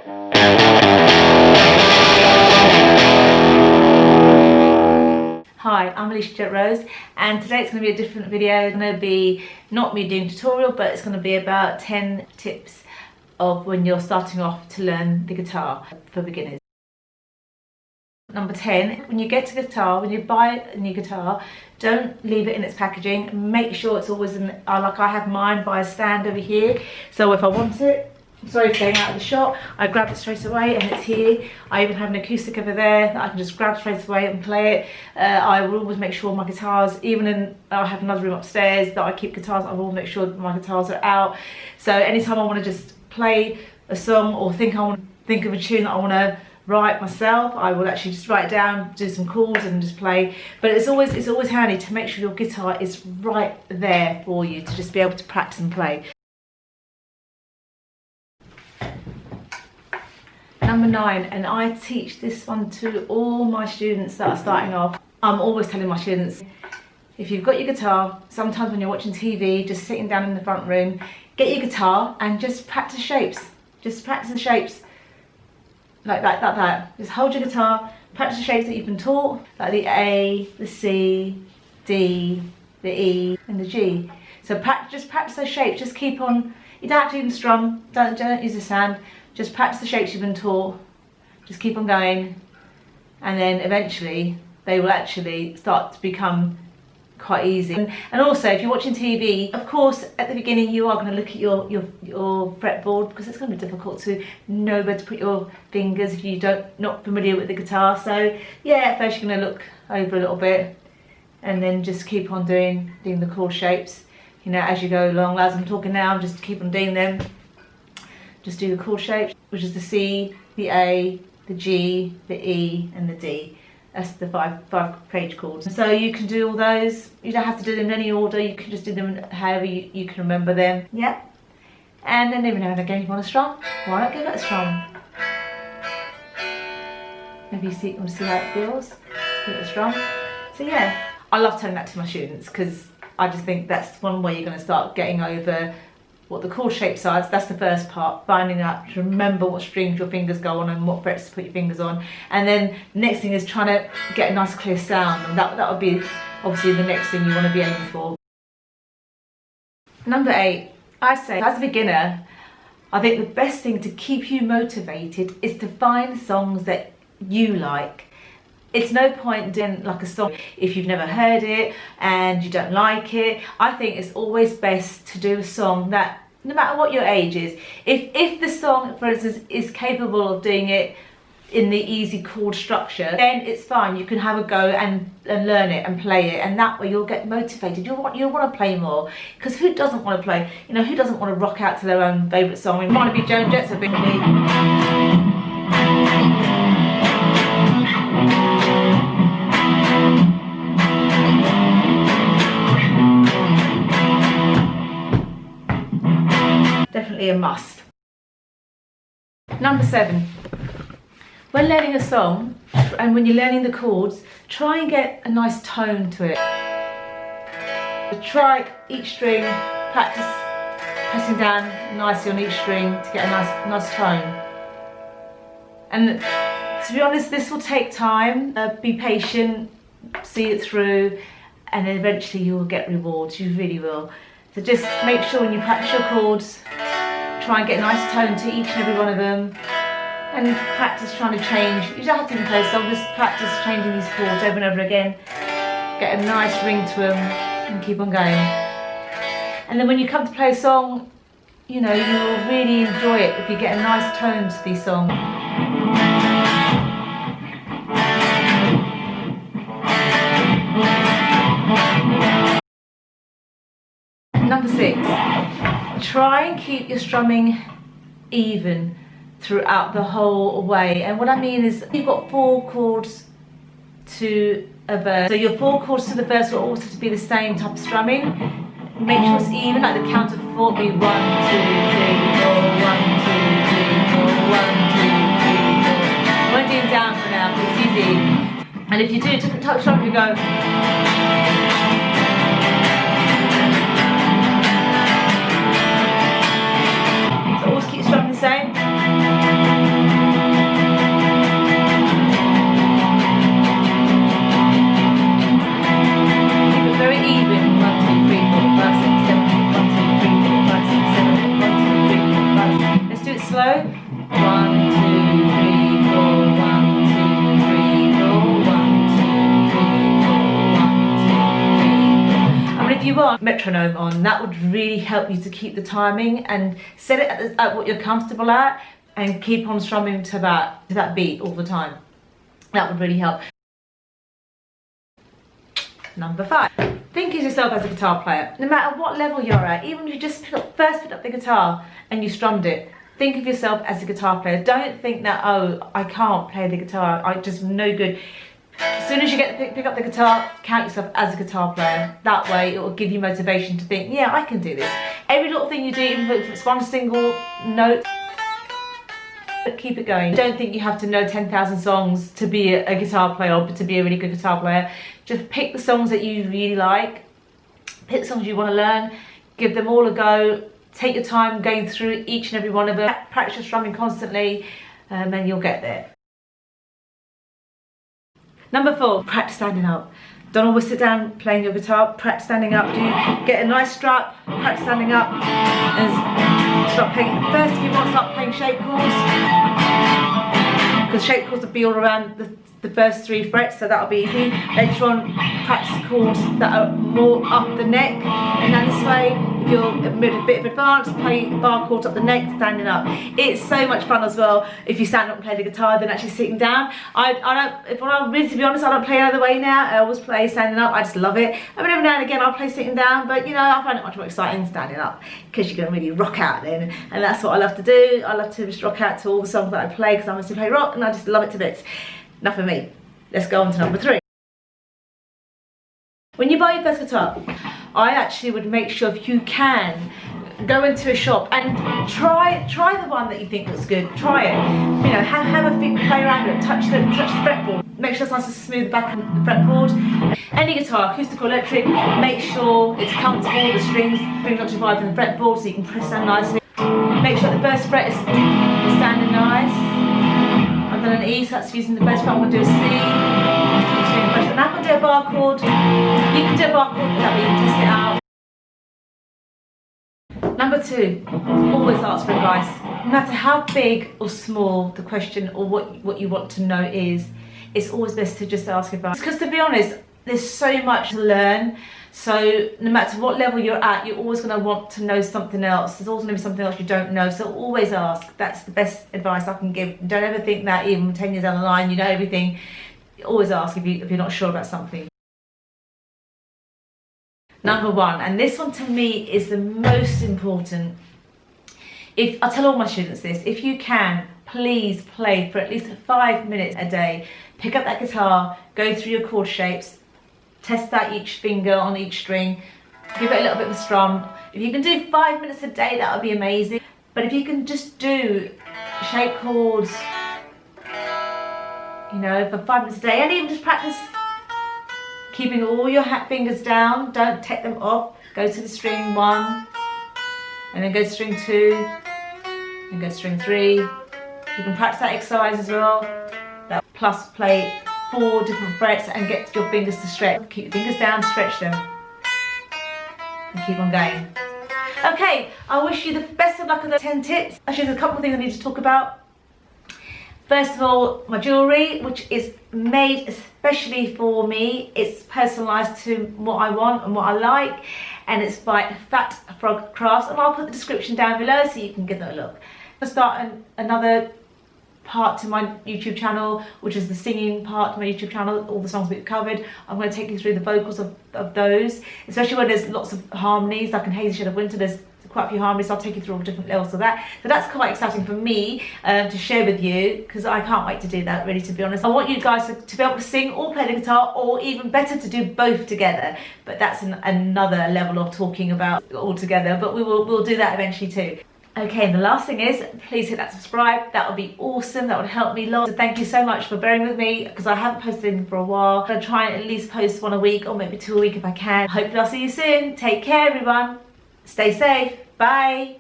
Hi, I'm Alicia Jett Rose, and today it's going to be a different video. It's going to be not me doing a tutorial, but it's going to be about 10 tips of when you're starting off to learn the guitar for beginners. Number 10, when you get to guitar, when you buy a new guitar, don't leave it in its packaging. Make sure it's always in, like I have mine by a stand over here. So if I want it, sorry for going out of the shop, I grab it straight away and it's here. I even have an acoustic over there that I can just grab straight away and play it. I will always make sure my guitars, I have another room upstairs that I keep guitars, I will make sure my guitars are out. So anytime I want to just play a song or think of a tune that I want to write myself, I will actually just write it down, do some chords and just play. But it's always handy to make sure your guitar is right there for you to just be able to practice and play. Number 9, and I teach this one to all my students that are starting off. I'm always telling my students, if you've got your guitar, sometimes when you're watching TV, just sitting down in the front room, get your guitar and just practice shapes. Just practice the shapes like that. Just hold your guitar, practice the shapes that you've been taught, like the A, the C, D, the E, and the G. So just practice those shapes. Just keep on. You don't have to even strum. Don't use the hand. Just practice the shapes you've been taught. Just keep on going, and then eventually they will actually start to become quite easy. And also, if you're watching TV, of course, at the beginning you are going to look at your fretboard, because it's going to be difficult to know where to put your fingers if you're not familiar with the guitar. So yeah, at first you're going to look over a little bit, and then just keep on doing the chord shapes. You know, as you go along. As I'm talking now, just keep on doing them. Just do the chord shapes, which is the C, the A, the G, the E, and the D. That's the five page chords. So you can do all those. You don't have to do them in any order. You can just do them however you can remember them. Yeah. And then every now and again you want to strum. Why not give it a strum? Maybe you want to see how it feels. Give it a strum. So yeah, I love telling that to my students, because I just think that's one way you're going to start getting over what the chord shapes are. That's the first part, finding out to remember what strings your fingers go on and what frets to put your fingers on. And then the next thing is trying to get a nice clear sound, and that would be obviously the next thing you want to be aiming for. Number 8, I say as a beginner, I think the best thing to keep you motivated is to find songs that you like. It's no point doing like a song if you've never heard it and you don't like it. I think it's always best to do a song that, no matter what your age is, if the song, for instance, is capable of doing it in the easy chord structure, then it's fine. You can have a go and learn it and play it, and that way you'll get motivated. You'll want to play more, because who doesn't want to play? You know, who doesn't want to rock out to their own favourite song? I mean, Barnaby Jones Jets have been with me. Definitely a must. Number 7, when learning a song and when you're learning the chords, try and get a nice tone to it. Try each string, practice pressing down nicely on each string to get a nice tone. And to be honest, this will take time. Be patient, see it through, and then eventually you will get rewards. You really will. So just make sure when you practice your chords, try and get a nice tone to each and every one of them, and practice trying to change. You don't have to even play a song, just practice changing these chords over and over again. Get a nice ring to them and keep on going. And then when you come to play a song, you know, you will really enjoy it if you get a nice tone to these songs. Number 6, try and keep your strumming even throughout the whole way. And what I mean is, you've got 4 chords to a verse. So your 4 chords to the verse will also be the same type of strumming. Make sure it's even, like the count of 4 be 1, 2, 3, 4, 1, 2, 3, 4, 1, 2, 3, 4. I won't do it down for now, but it's easy. And if you do a different type of strumming, you go. So always keep strumming the same. 1, 2, 3, 4, 1, 2, 3, 4, 1, 2, 3, 4, 1, 2, 3, 4. I mean, if you want metronome on, that would really help you to keep the timing and set it at what you're comfortable at and keep on strumming to that beat all the time. That would really help. Number 5, think of yourself as a guitar player. No matter what level you're at, even if you just first picked up the guitar and you strummed it, think of yourself as a guitar player. Don't think that, oh, I can't play the guitar, I'm just no good. As soon as you pick up the guitar, count yourself as a guitar player. That way it will give you motivation to think, yeah, I can do this. Every little thing you do, even if it's one single note, keep it going. Don't think you have to know 10,000 songs to be a guitar player or to be a really good guitar player. Just pick the songs that you really like, pick the songs you want to learn, give them all a go, take your time going through each and every one of them, practice your strumming constantly, and then you'll get there. Number 4, practice standing up. Don't always sit down playing your guitar, practice standing up. Do get a nice strap, practice standing up. And start playing. First, if you want to start playing shape chords, because shape chords will be all around the first 3 frets, so that'll be easy. Later on, practice chords that are more up the neck, and then this way, if you're a bit of advance, play bar chords up the neck, standing up. It's so much fun as well if you stand up and play the guitar than actually sitting down. If I'm really, to be honest, I don't play either way now. I always play standing up. I just love it. I mean, every now and again I'll play sitting down, but you know, I find it much more exciting standing up because you can really rock out then, and that's what I love to do. I love to just rock out to all the songs that I play because I mostly play rock, and I just love it to bits. Enough of me. Let's go on to number 3. When you buy your first guitar, I actually would make sure, if you can, go into a shop and try the one that you think looks good. Try it. You know, have a play around it, touch the fretboard. Make sure it's nice and smooth back on the fretboard. Any guitar, acoustic or electric, make sure it's comfortable. The strings not too wide from the fretboard, so you can press down nicely. Make sure the first fret is standing nice. I've done an E, so that's using the first fret. I'm going to do a C. Now I'm going to do a bar chord. You can do a bar chord without me, test it out. Number 2, always ask for advice. No matter how big or small the question or what you want to know is, it's always best to just ask advice. Because to be honest, there's so much to learn. So no matter what level you're at, you're always going to want to know something else. There's always going to be something else you don't know. So always ask. That's the best advice I can give. Don't ever think that even 10 years down the line you know everything. Always ask if you're not sure about something. Number 1, and this one to me is the most important. I tell all my students this, if you can, please play for at least 5 minutes a day. Pick up that guitar, go through your chord shapes, test out each finger on each string, give it a little bit of a strum. If you can do 5 minutes a day, that would be amazing. But if you can just do shape chords, you know, for 5 minutes a day, and even just practice keeping all your fingers down, don't take them off. Go to the string 1, and then go to string 2, and go to string 3. You can practice that exercise as well. Plus play 4 different frets and get your fingers to stretch. Keep your fingers down, stretch them, and keep on going. Okay, I wish you the best of luck with the 10 tips. Actually, there's a couple of things I need to talk about. First of all, my jewellery, which is made especially for me. It's personalised to what I want and what I like, and it's by Fat Frog Crafts, and I'll put the description down below so you can give it a look. I'll start another part to my YouTube channel, which is the singing part to my YouTube channel, all the songs we've covered. I'm going to take you through the vocals of those, especially when there's lots of harmonies, like in Hazy Shade of Winter, there's quite a few harmonies, so I'll take you through all different levels of that. So that's quite exciting for me to share with you, because I can't wait to do that, really, to be honest. I want you guys to be able to sing or play the guitar, or even better, to do both together. But that's another level of talking about all together, but we'll do that eventually too. Okay, and the last thing is, please hit that subscribe. That would be awesome. That would help me a lot. So thank you so much for bearing with me, because I haven't posted anything for a while. I'm going to try and at least post 1 a week, or maybe 2 a week if I can. Hopefully I'll see you soon. Take care, everyone. Stay safe. Bye.